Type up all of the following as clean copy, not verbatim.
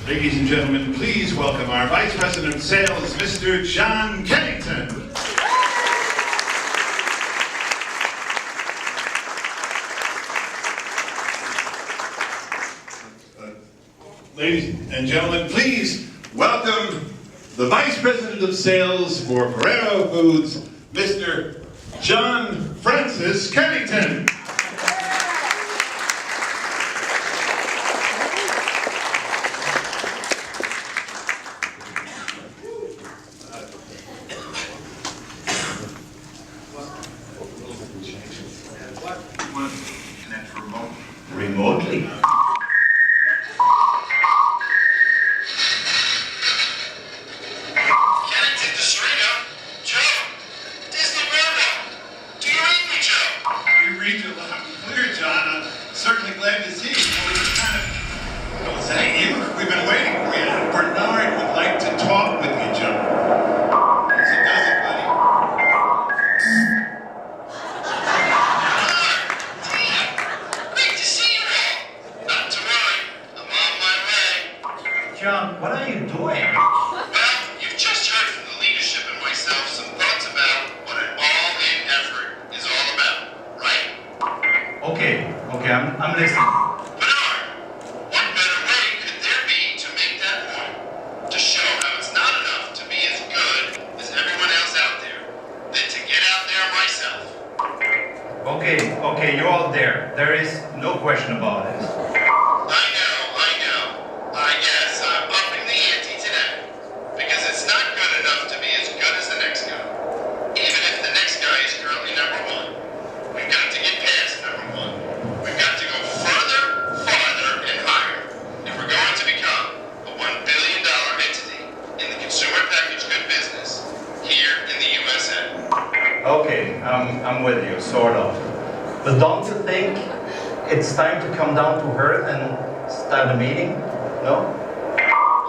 Ladies and gentlemen, please welcome our Vice President of Sales, Mr. John Kennington. Ladies and gentlemen, please welcome the Vice President of Sales for Ferrero Foods, Mr. John Francis Kennington. Connect remotely. Kennington to Serena. Joe, Disney Railroad. Do you read me, Joe? We read you loud and clear, John. I'm certainly glad to see you. We just kind of, don't say you. We've been waiting for you. Bernard would like to talk with you, Joe. Yes, he does it, buddy. Great to see you all. Not to worry. I'm on my way. John, what are you doing? Well, you've just heard from the leadership and myself some thoughts about what an all-in effort is all about, right? Okay, I'm listening. Bernard, what better way could there be to make that point? To show how it's not enough to be as good as everyone else out there, than to get out there myself. Okay, you're all there. There is no question about it. I know. I guess I'm upping the ante today. Because it's not good enough to be as good as the next guy. Even if the next guy is currently number one. We've got to get past number one. We've got to go further, farther, and higher. If we're going to become a $1 billion entity in the consumer packaged good business here in the USA. Okay, I'm with you, sort of. But don't you think it's time to come down to earth and start a meeting? No?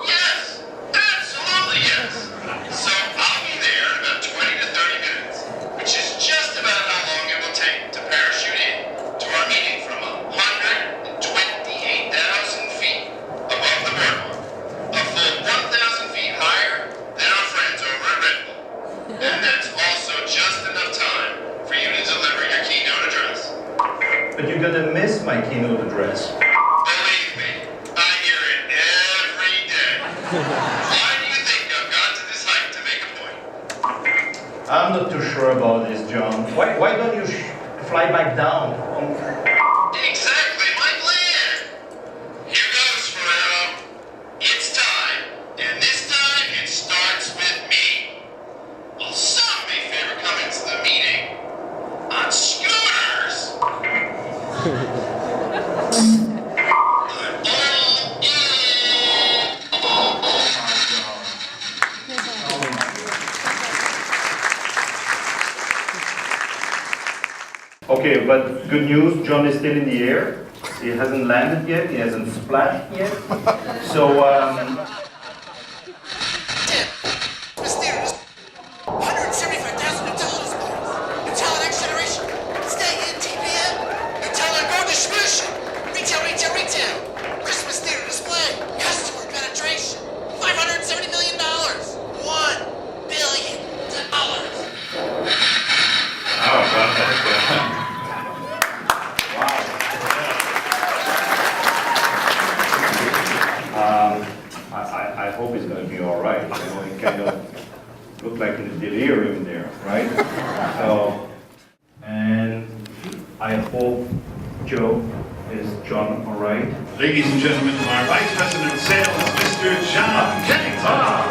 Yes, absolutely yes. So I'll be there in about 20 to 30 minutes, which is just about how long it will take to parachute in to our meeting from 128,000 feet above the boardwalk, a full 1,000 feet higher than our friends over at Red Bull. And that's also just enough time for you to deliver your keynote address. But you're gonna miss my keynote address. Believe me, I hear it every day. Why do you think I've gone to this height to make a point? I'm not too sure about this, John. Why don't you fly back down? Exactly my plan. Here goes, Ferrero. It's time, and this time it starts with me. Well, some may favor coming to the meeting on scooters. I'm all in. Okay, but good news, John is still in the air. He hasn't landed yet, he hasn't splashed yet. So, Mysterious. 175,000 Nutella's Nutella next generation. Stay in TPM. Nutella go distribution. Retail. Christmas theater display. Customer penetration. $570 million. $1 billion. I hope he's going to be all right. You know, he kind of looked like in a delirium there, right? So, and I hope Joe is John all right. Ladies and gentlemen, our Vice President of Sales, Mr. John Kennington.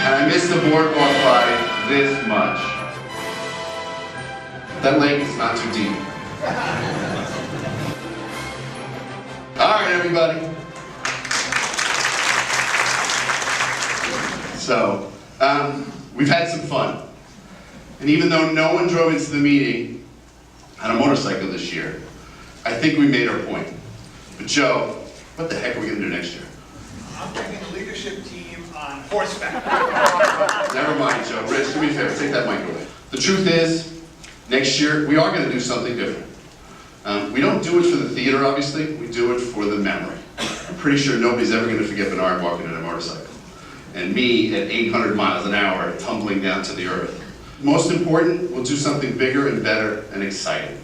And I missed the boardwalk by this much. That lake is not too deep. All right, everybody. So, we've had some fun. And even though no one drove into the meeting, on a motorcycle this year, I think we made our point. But Joe, what the heck are we gonna do next year? I'm taking the leadership team on horseback. Never mind, Joe. Rich, do me a favor, take that mic away. The truth is, next year, we are gonna do something different. We don't do it for the theater, obviously, we do it for the memory. I'm pretty sure nobody's ever gonna forget Bernard walking on a motorcycle. And me at 800 miles an hour tumbling down to the earth. Most important, we'll do something bigger and better and exciting.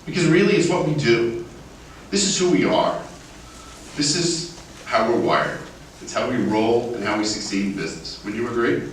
Because really, it's what we do. This is who we are. This is how we're wired. It's how we roll and how we succeed in business. Would you agree?